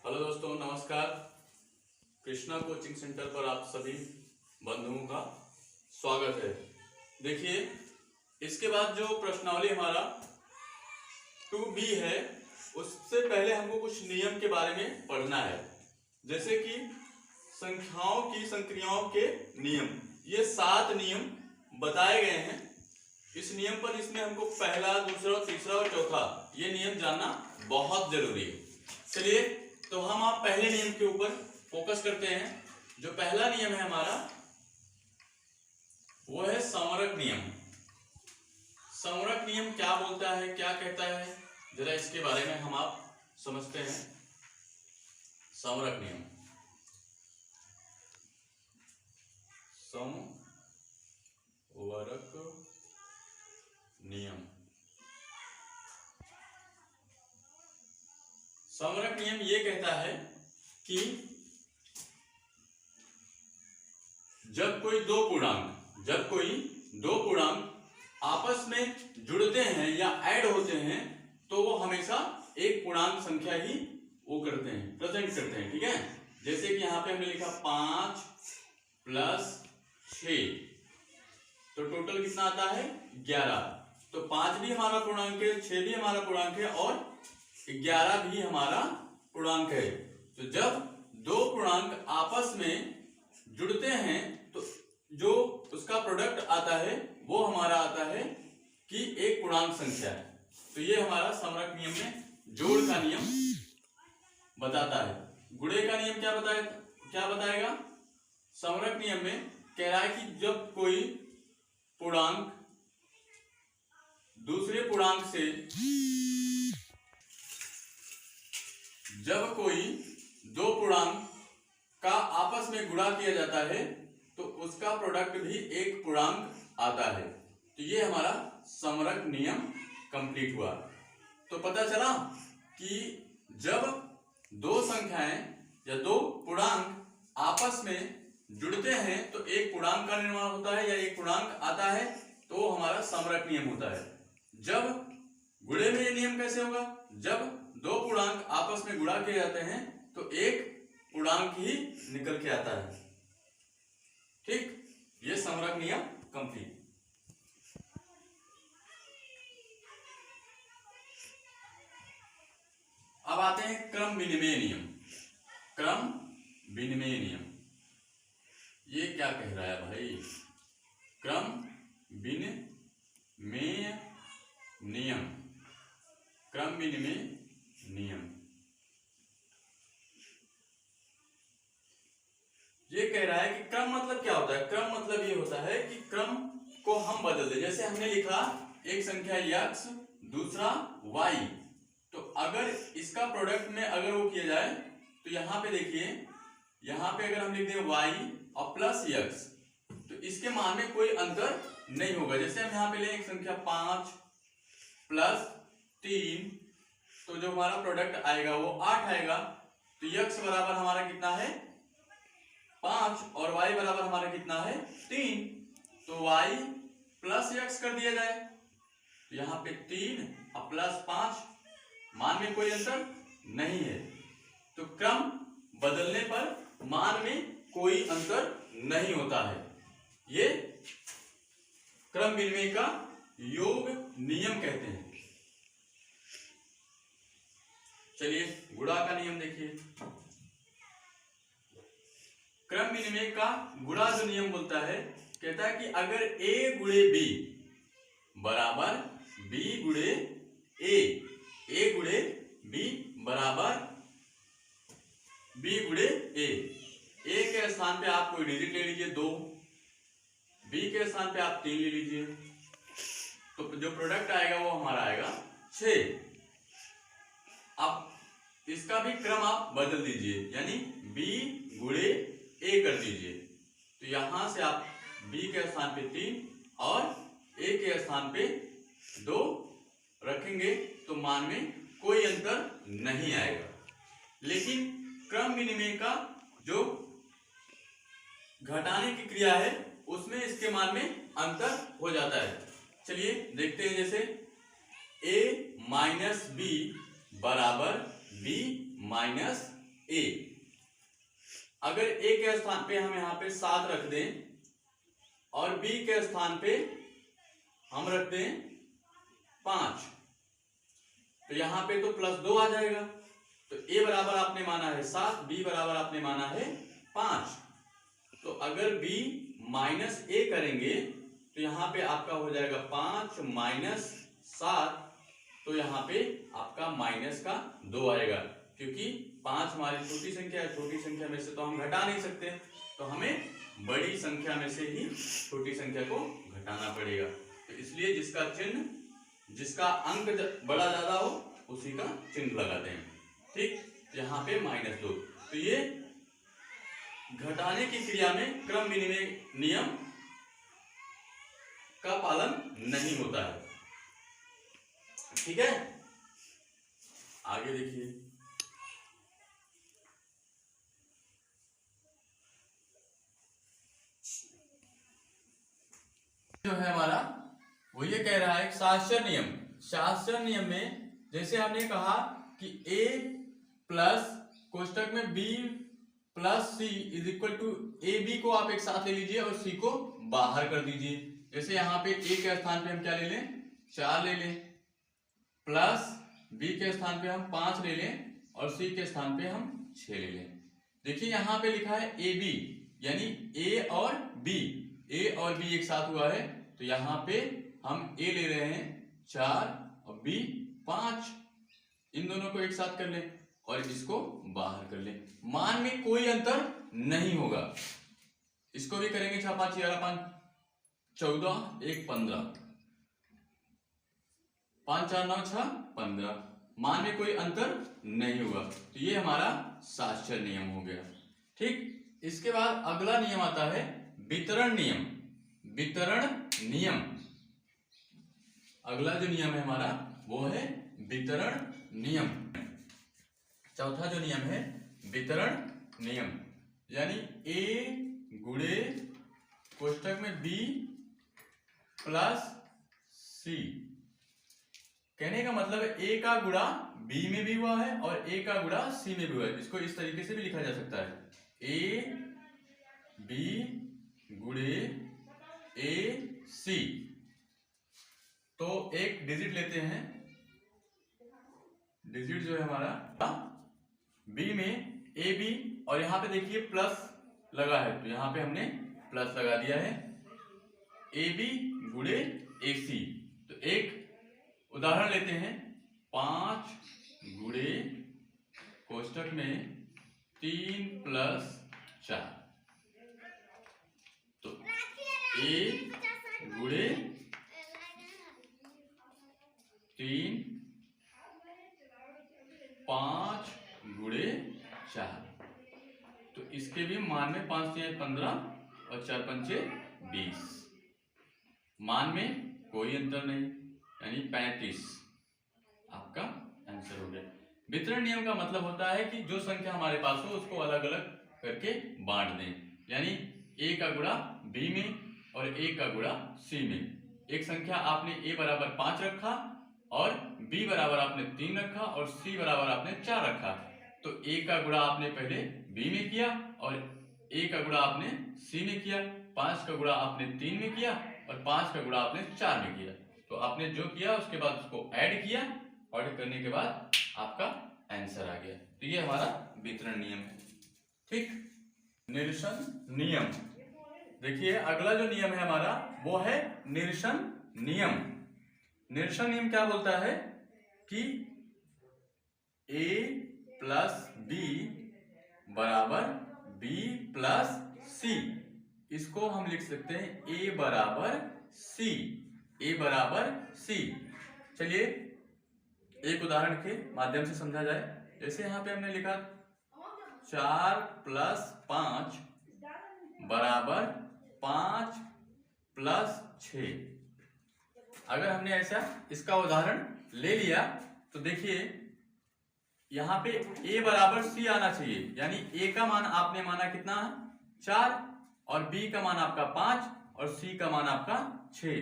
Hello दोस्तों, नमस्कार। Krishna coaching centre पर आप सभी बंधुओं का स्वागत है। देखिए, इसके बाद जो प्रश्नावली हमारा 2B है, उससे पहले हमको कुछ नियम के बारे में पढ़ना है, जैसे कि संख्याओं की संक्रियाओं के नियम। ये 7 नियम बताए गए हैं। इस नियम पर इसमें हमको पहला, दूसरा, तीसरा और चौथा ये नियम जानना बहुत जरूरी है। चलिए, तो हम आप पहले नियम के ऊपर फोकस करते हैं। जो पहला नियम है हमारा, वो है संवरक नियम। संवरक नियम क्या बोलता है, क्या कहता है, जरा इसके बारे में हम आप समझते हैं। संवरक नियम, संवरक नियम। संवरक नियम ये कहता है कि जब कोई दो पूर्णांक आपस में जुड़ते हैं या ऐड होते हैं, तो वो हमेशा एक पूर्णांक संख्या ही वो करते हैं, प्रेजेंट करते हैं। ठीक है, जैसे कि यहाँ पे हमने लिखा 5 + 6, तो टोटल कितना आता है 11। तो 5 भी हमारा पूर्णांक है, 6 भी हमारा पूर्णांक है और 11 भी हमारा पूर्णांक है। तो जब दो पूर्णांक आपस में जुड़ते हैं तो जो उसका प्रोडक्ट आता है वो हमारा आता है कि एक पूर्णांक संख्या है। तो ये हमारा संवरक नियम में जोड़ का नियम बताता है। गुणे का नियम क्या बताएगा? संवरक नियम में कह रहा है कि जब कोई पूर्णांक दूसरे पूर्णांक से, जब कोई दो पूर्णांक का आपस में गुणा किया जाता है तो उसका प्रोडक्ट भी एक पूर्णांक आता है। तो ये हमारा संवरक नियम कंप्लीट हुआ। तो पता चला कि जब दो संख्याएं या दो पूर्णांक आपस में जुड़ते हैं तो एक पूर्णांक का निर्माण होता है या एक पूर्णांक आता है, तो हमारा संवरक नियम होता है। जब गुणे में ये नियम कैसे होगा? जब दो पूर्णांक आपस में गुणा किए जाते हैं तो एक पूर्णांक ही निकल के आता है। ठीक, ये संवरक नियम कंप्लीट। अब आते हैं क्रम विनिमय नियम। क्रम विनिमय नियम ये क्या कह रहा है भाई? क्रम विनिमय नियम, क्रम विनिमय नियम ये कह रहा है कि क्रम मतलब क्या होता है? क्रम मतलब ये होता है कि क्रम को हम बदल दें। जैसे हमने लिखा एक संख्या x, दूसरा y, तो अगर इसका प्रोडक्ट में अगर वो किया जाए तो यहाँ पे देखिए, यहाँ पे अगर हम लिख दें y और प्लस x, तो इसके मान में कोई अंतर नहीं होगा। जैसे हम यहाँ पे ले एक संख्या 5 + 3, तो जो हमारा प्रोडक्ट आएगा वो 8 आएगा। तो x बराबर हमारा कितना है 5 और y बराबर हमारा कितना है 3, तो y + x कर दिया जाए। तो यहाँ पे 3 और +5, मान में कोई अंतर नहीं है। तो क्रम बदलने पर मान में कोई अंतर नहीं होता है। ये क्रम विनिमय का योग नियम कहते हैं। चलिए, गुणा का नियम देखिए। क्रम विनिमय का गुणा जो नियम बोलता है, कहता है कि अगर a × b बराबर b × a, a × b बराबर b × a, a के स्थान पे आप कोई डिजिट ले लीजिए 2, b के स्थान पे आप 3 ले लीजिए, तो जो प्रोडक्ट आएगा वो हमारा आएगा 6। अब इसका भी क्रम आप बदल दीजिए, यानी b × a कर दीजिए। तो यहां से आप b के स्थान पे 3 और a के स्थान पे 2 रखेंगे तो मान में कोई अंतर नहीं आएगा। लेकिन क्रम विनिमय का जो घटाने की क्रिया है उसमें इसके मान में अंतर हो जाता है। चलिए देखते हैं। जैसे a - b बराबर b - ए। अगर ए के स्थान पे हम यहाँ पे 7 रख दें और बी के स्थान पे हम रख दें 5, तो यहाँ पे तो +2 आ जाएगा। तो ए बराबर आपने माना है 7, बी बराबर आपने माना है 5। तो अगर बी माइनस ए करेंगे तो यहाँ पे आपका हो जाएगा 5 माइनस 7, तो यहाँ पे आपका माइनस का 2 आएगा, क्योंकि 5 हमारी छोटी संख्या है, छोटी संख्या में से तो हम घटा नहीं सकते, तो हमें बड़ी संख्या में से ही छोटी संख्या को घटाना पड़ेगा। तो इसलिए जिसका अंक बड़ा ज्यादा हो उसी का चिन्ह लगाते हैं। ठीक, यहाँ पे -2। तो ये घटाने की क्रिया में क्रम विनिमय नियम का पालन नहीं होता है। ठीक है, आगे देखिए। जो है हमारा वो ये कह रहा है शास्त्र नियम। शास्त्र नियम में जैसे हमने कहा कि a प्लस कोष्टक में b plus c is equal to A B को आप एक साथ ले लीजिए और c को बाहर कर दीजिए। जैसे यहाँ पे a के स्थान पे हम क्या ले लें, 4 ले लें, प्लस b के स्थान पे हम 5 ले लें और c के स्थान पे हम 6 ले लें। देखिए यहाँ पे लिखा है ए बी, यानी a और b, a और b एक साथ हुआ है, तो यहाँ पे हम a ले रहे हैं 4 और b 5, इन दोनों को एक साथ कर लें और इसको बाहर कर लें। मान में कोई अंतर नहीं होगा। इसको भी करेंगे 6 5 11 5 14 1 15, 5 4 9 6 15, मान में कोई अंतर नहीं होगा। तो ये हमारा शास्त्र नियम हो गया। ठीक, इसके बाद अगला नियम आता है वितरण नियम। वितरण नियम, अगला जो नियम है हमारा वो है वितरण नियम। चौथा जो नियम है वितरण नियम, यानी a गुणे कोष्टक में b प्लस c। कहने का मतलब है a का गुणा b में भी हुआ है और a का गुणा c में भी हुआ है। इसको इस तरीके से भी लिखा जा सकता है, a b गुणे a c। तो एक डिजिट लेते हैं, डिजिट जो है हमारा b में ए बी, और यहाँ पे देखिए प्लस लगा है तो यहाँ पे हमने प्लस लगा दिया है, ए बी गुणे ए सी। तो एक उदाहरण लेते हैं, 5 गुणे कोष्टक में 3 प्लस 4, तो ए गुणे 3 5 गुणे 4, तो इसके भी मान में 5 3 15 और 4 5 20, मान में कोई अंतर नहीं, यानी 35 आपका आंसर हो गया। वितरण नियम का मतलब होता है कि जो संख्या हमारे पास हो उसको अलग अलग करके बांट दें, यानी a का गुणा b में और a का गुणा c में। एक संख्या आपने a बराबर 5 रखा और b बराबर आपने 3 रखा और c बराबर आपने 4 रखा, तो a का गुणा आपने पहले b में किया और a का गुणा आपने c में किया, 5 का गुणा आपने 3 में किया और 5 का गुणा आपने 4 में किया। तो आपने जो किया उसके बाद उसको ऐड किया, ऐड करने के बाद आपका आंसर आ गया। तो ये हमारा वितरण नियम है। ठीक, निरसन नियम। देखिए अगला जो नियम है हमारा वो है निरसन नियम। निरसन नियम क्या बोलता है कि a प्लस b बराबर b प्लस c। इसको हम लिख सकते हैं a बराबर c, a बराबर c। चलिए एक उदाहरण के माध्यम से समझा जाए। जैसे यहाँ पे हमने लिखा 4 प्लस 5 बराबर 5 प्लस 6। अगर हमने ऐसा इसका उदाहरण ले लिया तो देखिए यहाँ पे a बराबर c आना चाहिए, यानी a का मान आपने माना कितना 4 और b का मान आपका 5 और c का मान आपका 6।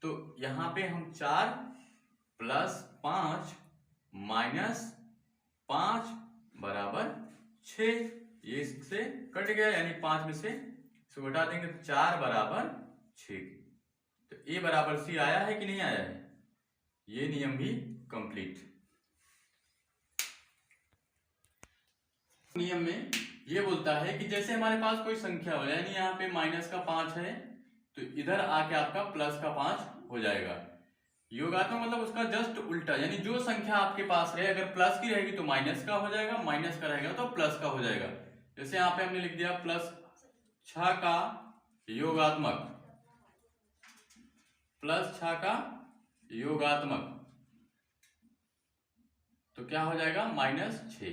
तो यहाँ पे हम 4 प्लस 5 माइनस 5 बराबर 6, ये इससे कट गया, यानी 5 में से इसको घटा देंगे तो 4 बराबर 6। तो ए बराबर सी आया है कि नहीं आया है? ये नियम भी कंप्लीट। नियम में ये बोलता है कि जैसे हमारे पास कोई संख्या हो, यानी यहाँ पे -5 है तो इधर आके आपका +5 हो जाएगा। योगात्मक मतलब उसका जस्ट उल्टा, यानी जो संख्या आपके पास है अगर प्लस की रहेगी तो माइनस का हो जाएगा, माइनस का रहेगा तो प्लस का हो जाएगा। जैसे यहाँ पे हमने लिख दिया +6 का योगात्मक, +6 का योगात्मक, तो क्या हो जाएगा -6।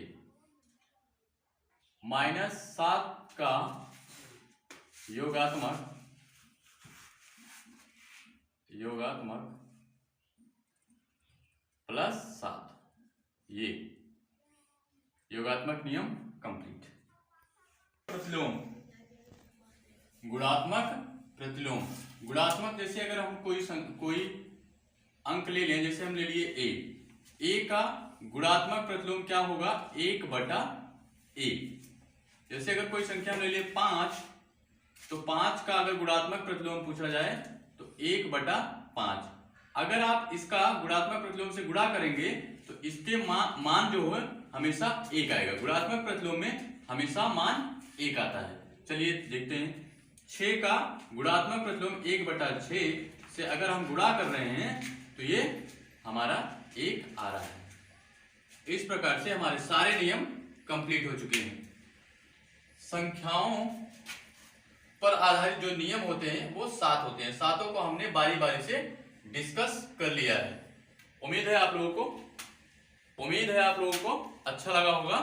-7 का योगात्मक, +7, ये योगात्मक नियम कंप्लीट। प्रतिलोम, गुणात्मक प्रतिलोम। गुणात्मक जैसे अगर हम कोई अंक ले लें, जैसे हम ले लिए ए का गुणात्मक प्रतिलोम क्या होगा? 1/a। जैसे अगर कोई संख्या हम ले लिए 5, तो 5 का अगर गुणात्मक प्रतिलोम पूछा जाए तो 1/5। अगर आप इसका गुणात्मक प्रतिलोम से गुणा करेंगे तो इसके मान जो है हमेशा 1 आएगा। गुणात्मक प्रतिलोम में हमेशा मान 1 आता है। चलिए देखते हैं, 6 का गुणात्मक प्रतिलोम 1/6 से अगर हम गुणा कर रहे हैं तो ये हमारा 1 आ रहा है। इस प्रकार से हमारे सारे नियम कंप्लीट हो चुके हैं। संख्याओं पर आधारित जो नियम होते हैं वो 7 होते हैं। 7 को हमने बारी बारी से डिस्कस कर लिया है। उम्मीद है आप लोगों को अच्छा लगा होगा।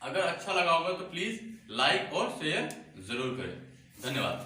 अगर अच्छा लगा होगा तो प्लीज लाइक और शेयर जरूर करें। धन्यवाद।